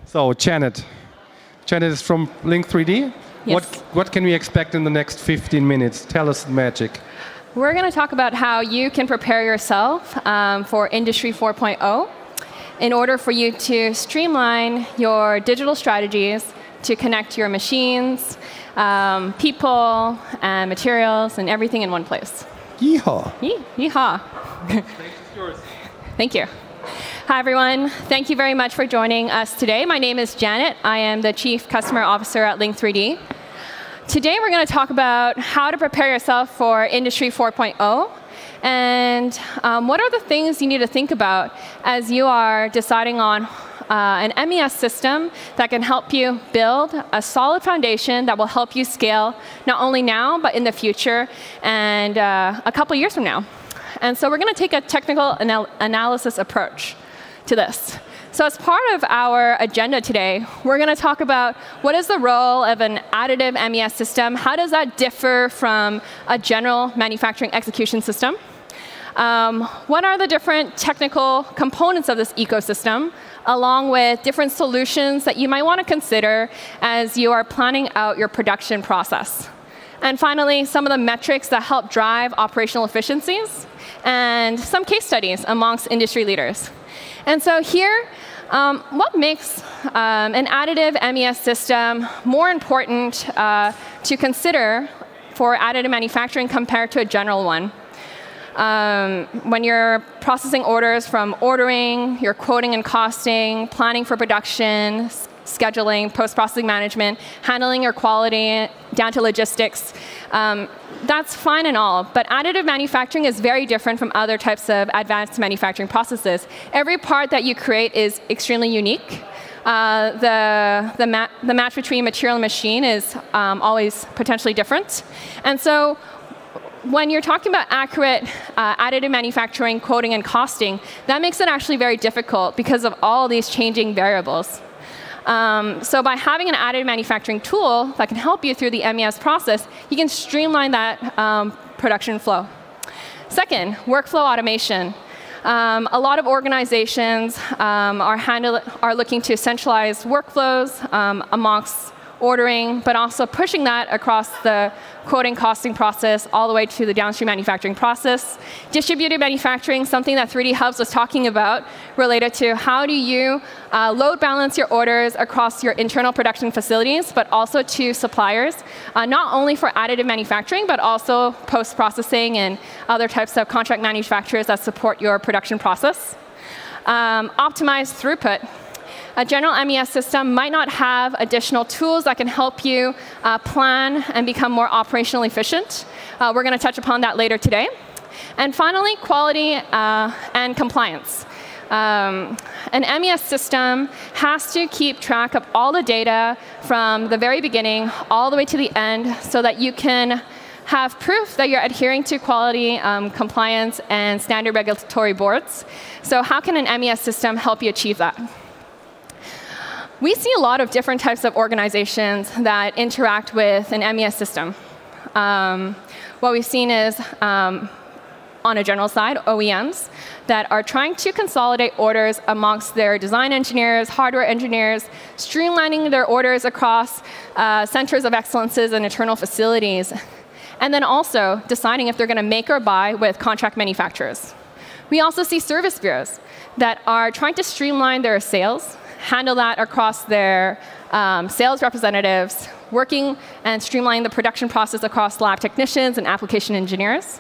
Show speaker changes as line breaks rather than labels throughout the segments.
So Janet is from Link3D.
Yes.
What can we expect in the next 15 minutes? Tell us the magic.
We're going to talk about how you can prepare yourself for Industry 4.0 in order for you to streamline your digital strategies to connect your machines, people, and materials, and everything in one place.
Yeehaw.
Yeehaw. Thank you. Hi, everyone. Thank you very much for joining us today. My name is Janet. I am the Chief Customer Officer at Link3D. Today, we're going to talk about how to prepare yourself for Industry 4.0 and what are the things you need to think about as you are deciding on an MES system that can help you build a solid foundation that will help you scale not only now, but in the future and a couple years from now. And so we're going to take a technical analysis approach to this. So as part of our agenda today, we're going to talk about what is the role of an additive MES system, how does that differ from a general manufacturing execution system, what are the different technical components of this ecosystem, along with different solutions that you might want to consider as you are planning out your production process. And finally, some of the metrics that help drive operational efficiencies, and some case studies amongst industry leaders. And so here, what makes an additive MES system more important to consider for additive manufacturing compared to a general one? When you're processing orders from ordering, you're quoting and costing, planning for production, scheduling, post-processing management, handling your quality down to logistics, that's fine and all, but additive manufacturing is very different from other types of advanced manufacturing processes. Every part that you create is extremely unique. The match between material and machine is always potentially different. And so when you're talking about accurate additive manufacturing, quoting, and costing, that makes it actually very difficult because of all these changing variables. So by having an additive manufacturing tool that can help you through the MES process, you can streamline that production flow. Second, workflow automation. A lot of organizations are looking to centralize workflows amongst ordering, but also pushing that across the quoting costing process all the way to the downstream manufacturing process. Distributed manufacturing, something that 3D Hubs was talking about, related to how do you load balance your orders across your internal production facilities, but also to suppliers, not only for additive manufacturing, but also post-processing and other types of contract manufacturers that support your production process. Optimize throughput. A general MES system might not have additional tools that can help you plan and become more operationally efficient. We're going to touch upon that later today. And finally, quality and compliance. An MES system has to keep track of all the data from the very beginning all the way to the end so that you can have proof that you're adhering to quality, compliance, and standard regulatory boards. So how can an MES system help you achieve that? We see a lot of different types of organizations that interact with an MES system. What we've seen is, on a general side, OEMs that are trying to consolidate orders amongst their design engineers, hardware engineers, streamlining their orders across centers of excellences and internal facilities, and then also deciding if they're going to make or buy with contract manufacturers. We also see service bureaus that are trying to streamline their sales, handle that across their sales representatives, working and streamlining the production process across lab technicians and application engineers.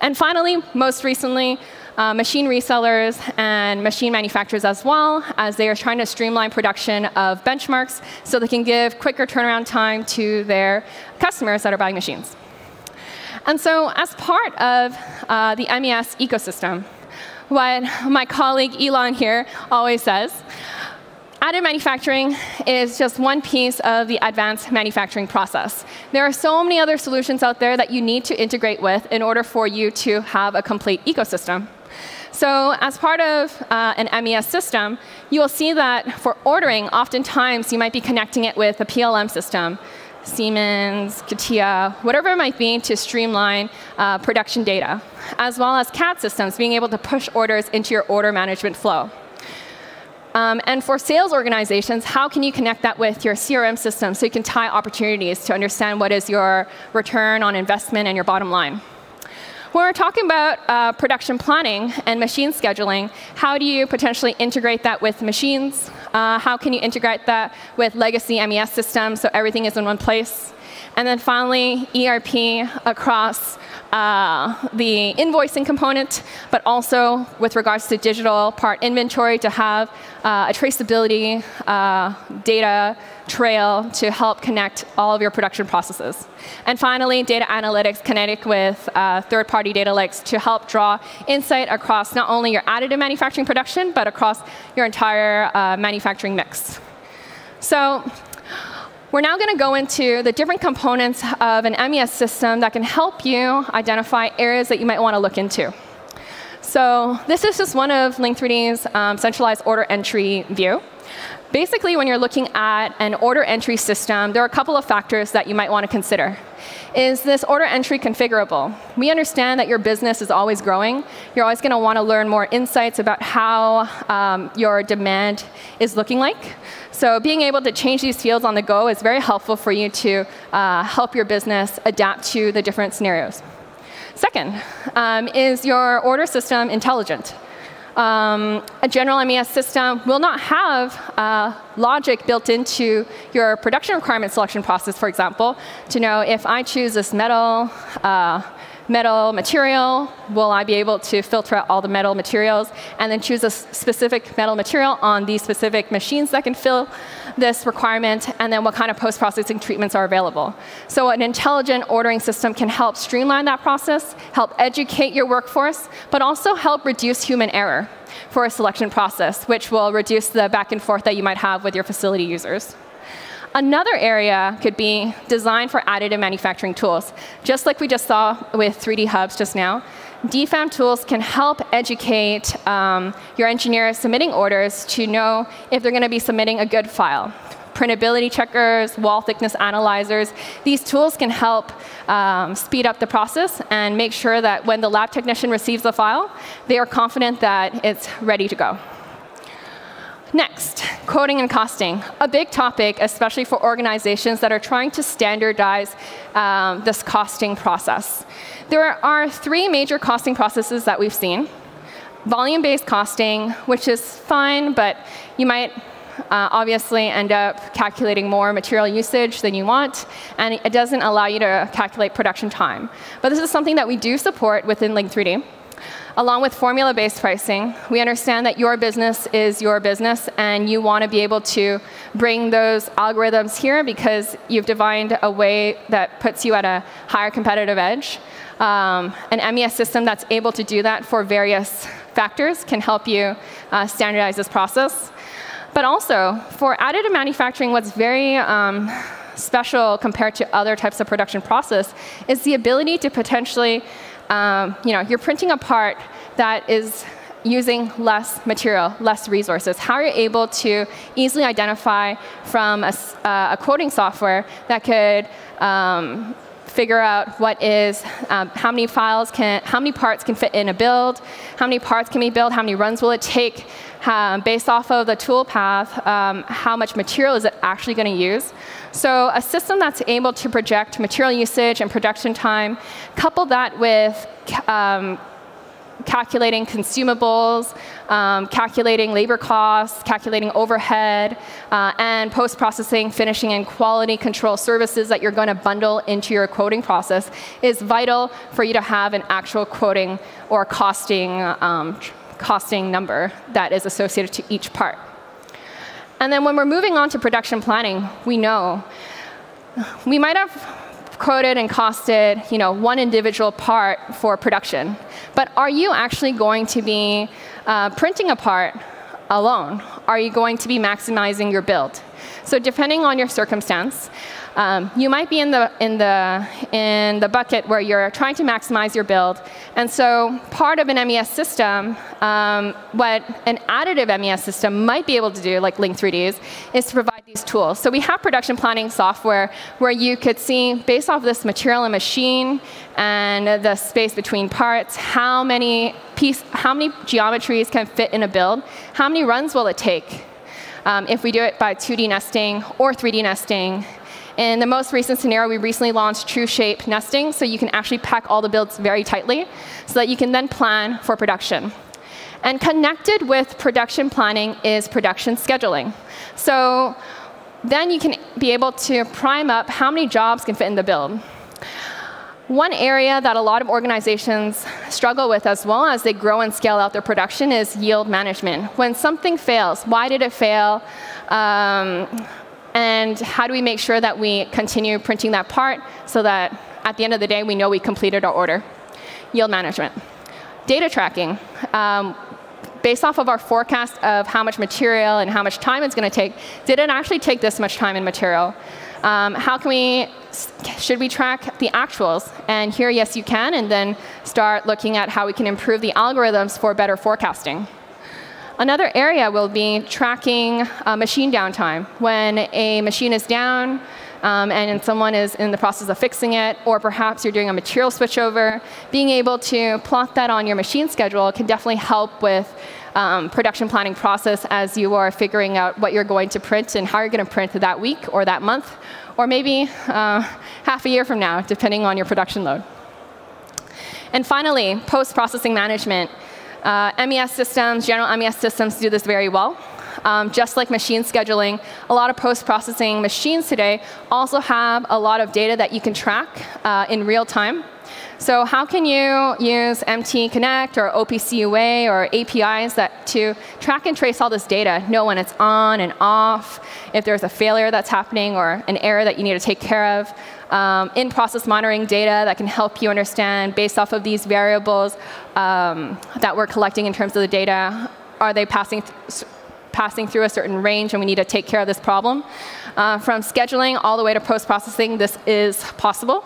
And finally, most recently, machine resellers and machine manufacturers as well, as they are trying to streamline production of benchmarks so they can give quicker turnaround time to their customers that are buying machines. And so as part of the MES ecosystem, what my colleague Elon here always says, additive manufacturing is just one piece of the advanced manufacturing process. There are so many other solutions out there that you need to integrate with in order for you to have a complete ecosystem. So as part of an MES system, you will see that for ordering, oftentimes you might be connecting it with a PLM system, Siemens, CATIA, whatever it might be to streamline production data, as well as CAD systems, being able to push orders into your order management flow. And for sales organizations, how can you connect that with your CRM system so you can tie opportunities to understand what is your return on investment and your bottom line? When we're talking about production planning and machine scheduling, how do you potentially integrate that with machines? How can you integrate that with legacy MES systems so everything is in one place? And then finally, ERP across the invoicing component, but also with regards to digital part inventory to have a traceability data trail to help connect all of your production processes. And finally, data analytics connected with third-party data lakes to help draw insight across not only your additive manufacturing production, but across your entire manufacturing mix. So we're now going to go into the different components of an MES system that can help you identify areas that you might want to look into. So this is just one of Link3D's centralized order entry view. Basically, when you're looking at an order entry system, there are a couple of factors that you might want to consider. Is this order entry configurable? We understand that your business is always growing. You're always going to want to learn more insights about how your demand is looking like. So being able to change these fields on the go is very helpful for you to help your business adapt to the different scenarios. Second, is your order system intelligent? A general MES system will not have logic built into your production requirement selection process, for example, to know if I choose this metal material, will I be able to filter out all the metal materials and then choose a specific metal material on these specific machines that can fill this requirement, and then what kind of post-processing treatments are available. So an intelligent ordering system can help streamline that process, help educate your workforce, but also help reduce human error for a selection process, which will reduce the back and forth that you might have with your facility users. Another area could be design for additive manufacturing tools. Just like we just saw with 3D hubs just now, DFAM tools can help educate your engineers submitting orders to know if they're going to be submitting a good file. Printability checkers, wall thickness analyzers, these tools can help speed up the process and make sure that when the lab technician receives the file, they are confident that it's ready to go. Next, coding and costing, a big topic, especially for organizations that are trying to standardize this costing process. There are three major costing processes that we've seen. Volume-based costing, which is fine, but you might obviously end up calculating more material usage than you want, and it doesn't allow you to calculate production time. But this is something that we do support within Link3D. Along with formula-based pricing, we understand that your business is your business, and you want to be able to bring those algorithms here because you've defined a way that puts you at a higher competitive edge. An MES system that's able to do that for various factors can help you standardize this process. But also, for additive manufacturing, what's very special compared to other types of production process is the ability to potentially you're printing a part that is using less material, less resources. How are you able to easily identify from a quoting software that could figure out what is, how many parts can fit in a build, how many parts can be built, how many runs will it take, based off of the tool path, how much material is it actually going to use. So a system that's able to project material usage and production time, couple that with calculating consumables, calculating labor costs, calculating overhead, and post-processing, finishing, and quality control services that you're going to bundle into your quoting process is vital for you to have an actual quoting or costing number that is associated to each part. And then when we're moving on to production planning, we know we might have quoted and costed one individual part for production. But are you actually going to be printing a part alone? Are you going to be maximizing your build? So depending on your circumstance, you might be in the bucket where you're trying to maximize your build. And so part of an MES system, what an additive MES system might be able to do, like Link3D's, is to provide these tools. So we have production planning software where you could see, based off this material and machine and the space between parts, how many geometries can fit in a build, how many runs will it take, if we do it by 2D nesting or 3D nesting. In the most recent scenario, we recently launched true shape nesting, so you can actually pack all the builds very tightly so that you can then plan for production. And connected with production planning is production scheduling. So then you can be able to prime up how many jobs can fit in the build. One area that a lot of organizations struggle with as well as they grow and scale out their production is yield management. When something fails, why did it fail? And how do we make sure that we continue printing that part so that at the end of the day, we know we completed our order? Yield management. Data tracking. Based off of our forecast of how much material and how much time it's going to take, did it actually take this much time and material? Should we track the actuals? And here, yes, you can, and then start looking at how we can improve the algorithms for better forecasting. Another area will be tracking machine downtime. When a machine is down and someone is in the process of fixing it, or perhaps you're doing a material switchover, being able to plot that on your machine schedule can definitely help with production planning process as you are figuring out what you're going to print and how you're going to print that week or that month, or maybe half a year from now, depending on your production load. And finally, post-processing management. MES systems, general MES systems do this very well. Just like machine scheduling, a lot of post-processing machines today also have a lot of data that you can track in real time. So how can you use MT Connect or OPC UA or APIs to track and trace all this data, know when it's on and off, if there's a failure that's happening or an error that you need to take care of, in-process monitoring data that can help you understand, based off of these variables that we're collecting in terms of the data, are they passing through a certain range and we need to take care of this problem? From scheduling all the way to post-processing, this is possible.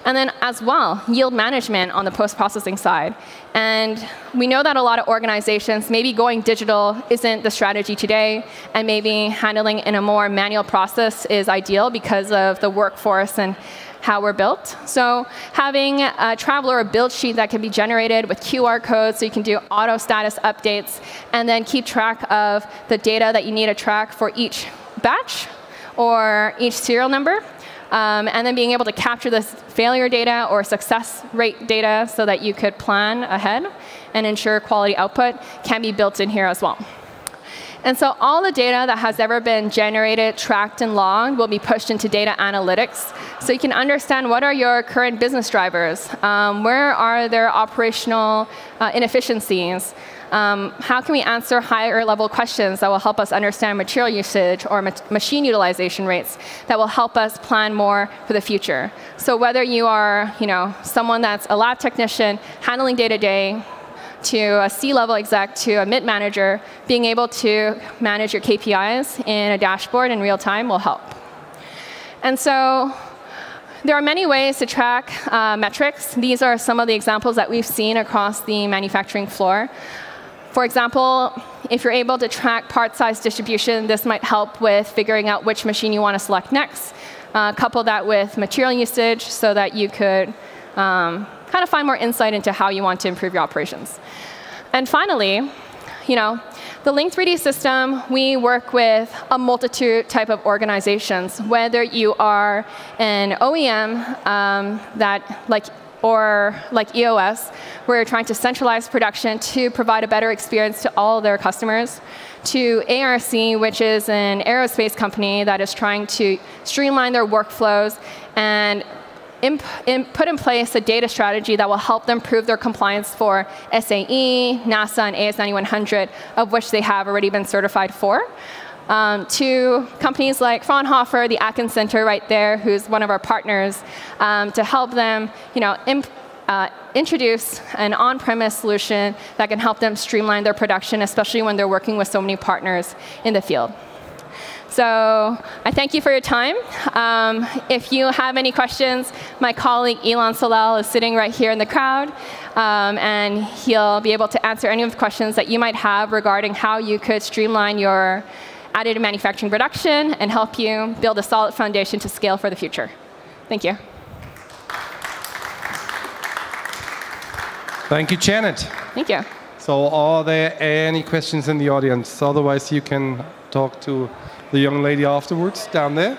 And then as well, yield management on the post-processing side. And we know that a lot of organizations, maybe going digital isn't the strategy today, and maybe handling in a more manual process is ideal because of the workforce and how we're built. So having a traveler or build sheet that can be generated with QR codes so you can do auto status updates and then keep track of the data that you need to track for each batch or each serial number. And then being able to capture this failure data or success rate data so that you could plan ahead and ensure quality output can be built in here as well. And so all the data that has ever been generated, tracked, and logged will be pushed into data analytics. So you can understand what are your current business drivers, where are there operational inefficiencies, how can we answer higher level questions that will help us understand material usage or machine utilization rates that will help us plan more for the future. So whether you are someone that's a lab technician handling day-to-day, to a C-level exec, to a mid-manager, being able to manage your KPIs in a dashboard in real time will help. And so there are many ways to track metrics. These are some of the examples that we've seen across the manufacturing floor. For example, if you're able to track part size distribution, this might help with figuring out which machine you want to select next. Couple that with material usage so that you could kind of find more insight into how you want to improve your operations. And finally, the Link 3D system, we work with a multitude type of organizations, whether you are an OEM or like EOS, where you're trying to centralize production to provide a better experience to all their customers, to ARC, which is an aerospace company that is trying to streamline their workflows and put in place a data strategy that will help them prove their compliance for SAE, NASA, and AS9100, of which they have already been certified for. To companies like Fraunhofer, the Atkins Center right there, who's one of our partners, to help them introduce an on-premise solution that can help them streamline their production, especially when they're working with so many partners in the field. So I thank you for your time. If you have any questions, my colleague Elon Solel is sitting right here in the crowd, and he'll be able to answer any of the questions that you might have regarding how you could streamline your additive manufacturing production and help you build a solid foundation to scale for the future. Thank you.
Thank you, Janet.
Thank you.
So are there any questions in the audience? Otherwise, you can talk to the young lady afterwards down there.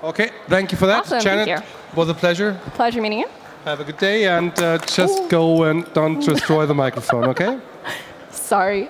Okay, thank you for that.
Awesome,
Janet,
thank you.
it was a pleasure.
Pleasure meeting you.
Have a good day, and just go and don't destroy the microphone, okay?
Sorry.